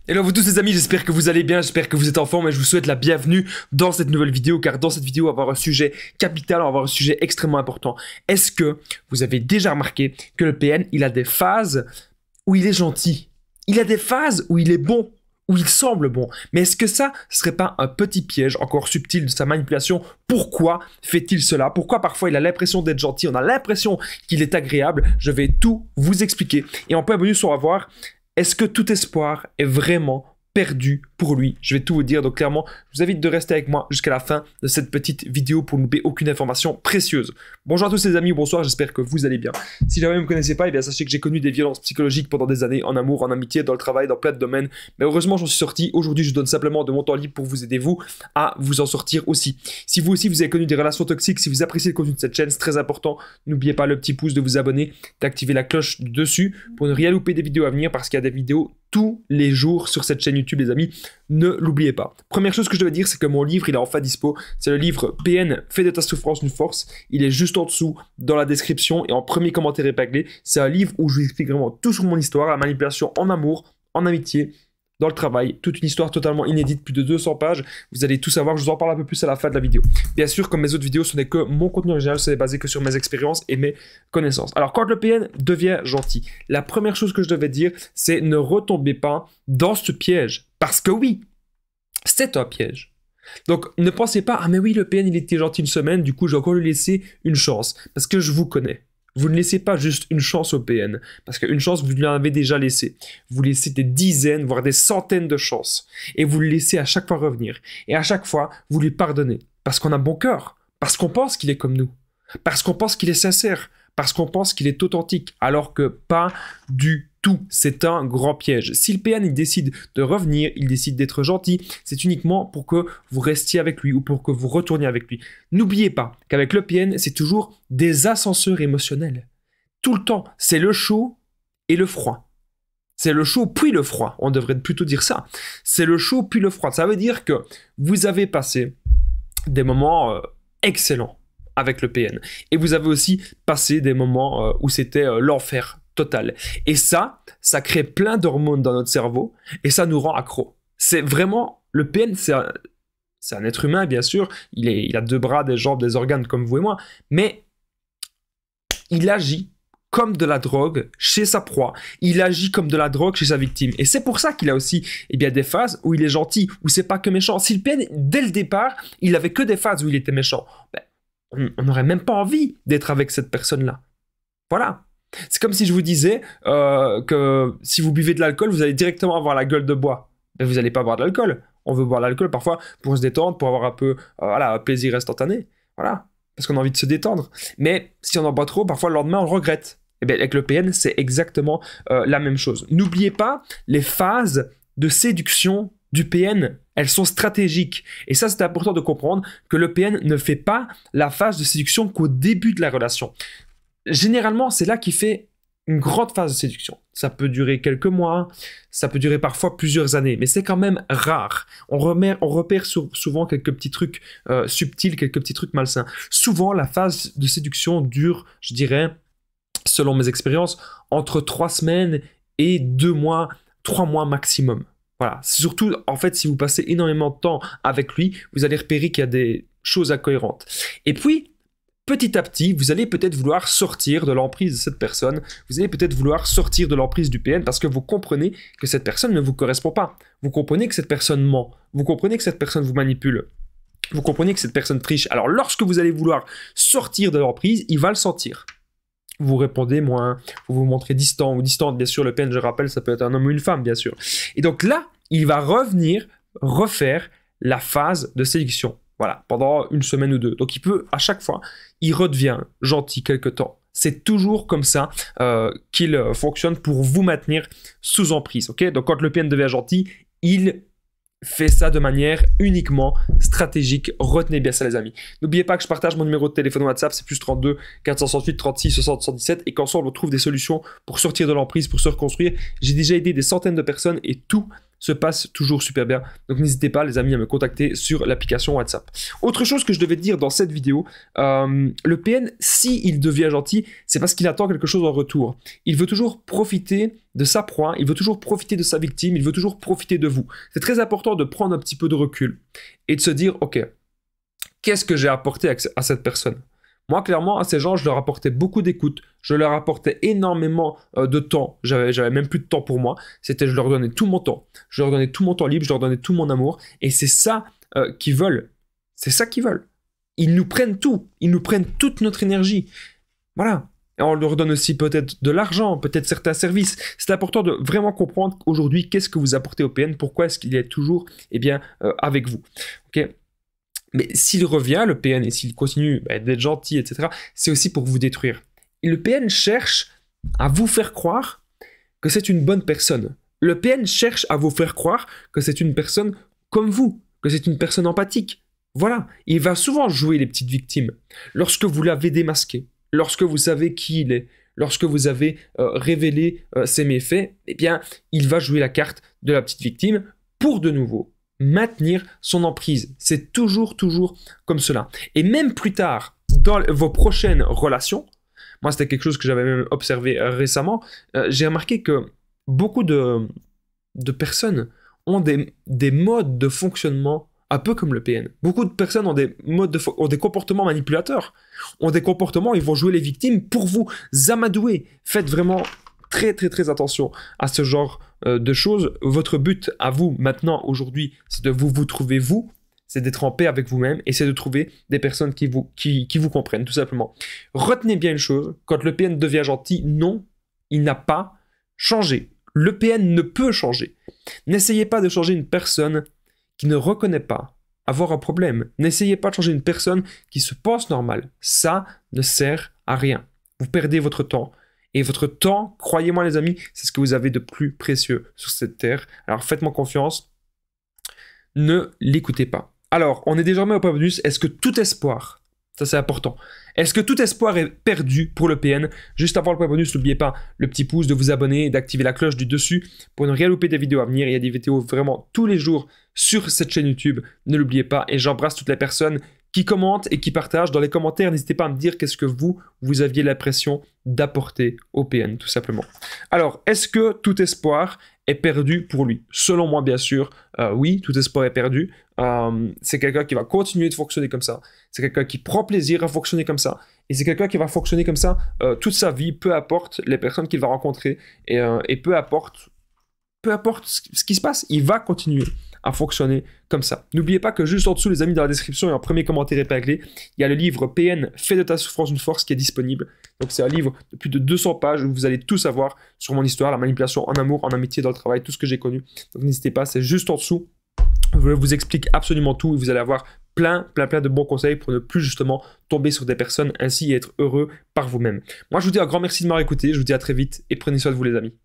Hello vous tous les amis, j'espère que vous allez bien, j'espère que vous êtes en forme et je vous souhaite la bienvenue dans cette nouvelle vidéo car dans cette vidéo on va avoir un sujet capital, on va avoir un sujet extrêmement important. Est-ce que vous avez déjà remarqué que le PN, il a des phases où il est gentil, il a des phases où il est bon, où il semble bon, mais est-ce que ça ne serait pas un petit piège encore subtil de sa manipulation? Pourquoi fait-il cela? Pourquoi parfois il a l'impression d'être gentil, on a l'impression qu'il est agréable? Je vais tout vous expliquer et en premier bonus on va voir. Est-ce que tout espoir est vraiment perdu pour lui? Je vais tout vous dire, donc clairement, je vous invite de rester avec moi jusqu'à la fin de cette petite vidéo pour ne louper aucune information précieuse. Bonjour à tous les amis, bonsoir, j'espère que vous allez bien. Si jamais vous ne me connaissez pas, eh bien sachez que j'ai connu des violences psychologiques pendant des années, en amour, en amitié, dans le travail, dans plein de domaines, mais heureusement j'en suis sorti. Aujourd'hui je donne simplement de mon temps libre pour vous aider vous à vous en sortir aussi. Si vous aussi vous avez connu des relations toxiques, si vous appréciez le contenu de cette chaîne, c'est très important, n'oubliez pas le petit pouce, de vous abonner, d'activer la cloche dessus pour ne rien louper des vidéos à venir parce qu'il y a des vidéos tous les jours sur cette chaîne YouTube les amis, ne l'oubliez pas. Première chose que je devais dire, c'est que mon livre il est enfin dispo, c'est le livre PN, fais de ta souffrance une force, il est juste en dessous dans la description et en premier commentaire épinglé. C'est un livre où je vous explique vraiment tout sur mon histoire, la manipulation en amour, en amitié, dans le travail, toute une histoire totalement inédite, plus de 200 pages, vous allez tout savoir, je vous en parle un peu plus à la fin de la vidéo. Bien sûr, comme mes autres vidéos, ce n'est que mon contenu original, ce n'est basé que sur mes expériences et mes connaissances. Alors, quand le PN devient gentil, la première chose que je devais dire, c'est ne retombez pas dans ce piège. Parce que oui, c'est un piège. Donc, ne pensez pas, ah mais oui, le PN, il était gentil une semaine, du coup, je vais encore lui laisser une chance. Parce que je vous connais. Vous ne laissez pas juste une chance au PN, parce qu'une chance, vous lui en avez déjà laissé. Vous laissez des dizaines, voire des centaines de chances. Et vous le laissez à chaque fois revenir. Et à chaque fois, vous lui pardonnez. Parce qu'on a bon cœur. Parce qu'on pense qu'il est comme nous. Parce qu'on pense qu'il est sincère. Parce qu'on pense qu'il est authentique. Alors que pas du tout. C'est un grand piège. Si le PN il décide de revenir, il décide d'être gentil, c'est uniquement pour que vous restiez avec lui ou pour que vous retourniez avec lui. N'oubliez pas qu'avec le PN, c'est toujours des ascenseurs émotionnels. Tout le temps, c'est le chaud et le froid. C'est le chaud puis le froid. On devrait plutôt dire ça. C'est le chaud puis le froid. Ça veut dire que vous avez passé des moments excellents avec le PN. Et vous avez aussi passé des moments où c'était l'enfer total. Et ça crée plein d'hormones dans notre cerveau et ça nous rend accro. C'est vraiment, le PN, c'est un être humain, bien sûr. Il a deux bras, des jambes, des organes comme vous et moi, mais il agit comme de la drogue chez sa proie. Il agit comme de la drogue chez sa victime. Et c'est pour ça qu'il a aussi des phases où il est gentil, où c'est pas que méchant. Si le PN, dès le départ, il avait que des phases où il était méchant, on n'aurait même pas envie d'être avec cette personne-là. Voilà. C'est comme si je vous disais que si vous buvez de l'alcool, vous allez directement avoir la gueule de bois. Mais vous n'allez pas boire de l'alcool. On veut boire de l'alcool parfois pour se détendre, pour avoir un peu un plaisir instantané. Voilà. Parce qu'on a envie de se détendre. Mais si on en boit trop, parfois le lendemain, on le regrette. Et bien, avec le PN, c'est exactement la même chose. N'oubliez pas les phases de séduction du PN. Elles sont stratégiques. Et ça, c'est important de comprendre que le PN ne fait pas la phase de séduction qu'au début de la relation. Généralement, c'est là qu'il fait une grande phase de séduction. Ça peut durer quelques mois, ça peut durer parfois plusieurs années, mais c'est quand même rare. On repère souvent quelques petits trucs subtils, quelques petits trucs malsains. Souvent, la phase de séduction dure, je dirais, selon mes expériences, entre 3 semaines et 2 mois, 3 mois maximum. Voilà. Surtout, en fait, si vous passez énormément de temps avec lui, vous allez repérer qu'il y a des choses incohérentes. Et puis, petit à petit, vous allez peut-être vouloir sortir de l'emprise de cette personne, vous allez peut-être vouloir sortir de l'emprise du PN parce que vous comprenez que cette personne ne vous correspond pas. Vous comprenez que cette personne ment, vous comprenez que cette personne vous manipule, vous comprenez que cette personne triche. Alors lorsque vous allez vouloir sortir de l'emprise, il va le sentir. Vous répondez moins, vous vous montrez distant ou distante, bien sûr le PN, je rappelle, ça peut être un homme ou une femme, bien sûr. Et donc là, il va revenir, refaire la phase de séduction. Voilà, pendant 1 semaine ou 2. Donc il peut, à chaque fois, il redevient gentil quelque temps. C'est toujours comme ça qu'il fonctionne pour vous maintenir sous emprise. Okay, donc quand le PN devient gentil, il fait ça de manière uniquement stratégique. Retenez bien ça les amis. N'oubliez pas que je partage mon numéro de téléphone WhatsApp, c'est +32 468 36 60 117 et qu'ensemble on trouve des solutions pour sortir de l'emprise, pour se reconstruire. J'ai déjà aidé des centaines de personnes et tout se passe toujours super bien. Donc n'hésitez pas les amis à me contacter sur l'application WhatsApp. Autre chose que je devais te dire dans cette vidéo, le PN, s'il devient gentil, c'est parce qu'il attend quelque chose en retour. Il veut toujours profiter de sa proie, il veut toujours profiter de sa victime, il veut toujours profiter de vous. C'est très important de prendre un petit peu de recul et de se dire, ok, qu'est-ce que j'ai apporté à cette personne? Moi, clairement, à ces gens, je leur apportais beaucoup d'écoute, je leur apportais énormément de temps, j'avais même plus de temps pour moi, je leur donnais tout mon temps, je leur donnais tout mon temps libre, je leur donnais tout mon amour, et c'est ça qu'ils veulent, c'est ça qu'ils veulent. Ils nous prennent tout, ils nous prennent toute notre énergie, voilà. Et on leur donne aussi peut-être de l'argent, peut-être certains services. C'est important de vraiment comprendre aujourd'hui qu'est-ce que vous apportez au PN, pourquoi est-ce qu'il est toujours avec vous. Ok. Mais s'il revient, le PN, et s'il continue d'être gentil, etc., c'est aussi pour vous détruire. Et le PN cherche à vous faire croire que c'est une bonne personne. Le PN cherche à vous faire croire que c'est une personne comme vous, que c'est une personne empathique. Voilà, il va souvent jouer les petites victimes. Lorsque vous l'avez démasqué, lorsque vous savez qui il est, lorsque vous avez révélé ses méfaits, eh bien, il va jouer la carte de la petite victime pour de nouveau maintenir son emprise. C'est toujours comme cela. Et même plus tard, dans vos prochaines relations, moi c'était quelque chose que j'avais même observé récemment, j'ai remarqué que beaucoup de personnes ont des modes de fonctionnement un peu comme le PN. Beaucoup de personnes ont ont des comportements manipulateurs, ont des comportements, ils vont jouer les victimes pour vous amadouer. Faites vraiment très attention à ce genre de choses. Votre but à vous maintenant, aujourd'hui, c'est de vous trouver vous, c'est d'être en paix avec vous-même et c'est de trouver des personnes qui vous comprennent, tout simplement. Retenez bien une chose, quand le PN devient gentil, non, il n'a pas changé. Le PN ne peut changer. N'essayez pas de changer une personne qui ne reconnaît pas avoir un problème. N'essayez pas de changer une personne qui se pense normale. Ça ne sert à rien. Vous perdez votre temps. Et votre temps, croyez-moi les amis, c'est ce que vous avez de plus précieux sur cette terre. Alors faites-moi confiance, ne l'écoutez pas. Alors, on est désormais au point bonus, est-ce que tout espoir, ça c'est important, est-ce que tout espoir est perdu pour le PN? Juste avant le point bonus, n'oubliez pas le petit pouce, de vous abonner et d'activer la cloche du dessus pour ne rien louper des vidéos à venir. Il y a des vidéos vraiment tous les jours sur cette chaîne YouTube, ne l'oubliez pas. Et j'embrasse toutes les personnes qui commentent et qui partagent. Dans les commentaires, n'hésitez pas à me dire qu'est-ce que vous aviez l'impression d'apporter au PN, tout simplement. Alors, est-ce que tout espoir est perdu pour lui? Selon moi, bien sûr, oui, tout espoir est perdu. C'est quelqu'un qui va continuer de fonctionner comme ça. C'est quelqu'un qui prend plaisir à fonctionner comme ça. Et c'est quelqu'un qui va fonctionner comme ça toute sa vie, peu importe les personnes qu'il va rencontrer. Et peu importe ce qui se passe, il va continuer à fonctionner comme ça. N'oubliez pas que juste en dessous, les amis, dans la description et en premier commentaire épinglé, il y a le livre PN, Fais de ta souffrance une force qui est disponible. Donc c'est un livre de plus de 200 pages où vous allez tout savoir sur mon histoire, la manipulation en amour, en amitié, dans le travail, tout ce que j'ai connu. Donc n'hésitez pas, c'est juste en dessous. Je vous explique absolument tout et vous allez avoir plein de bons conseils pour ne plus justement tomber sur des personnes ainsi et être heureux par vous-même. Moi, je vous dis un grand merci de m'avoir écouté, je vous dis à très vite et prenez soin de vous les amis.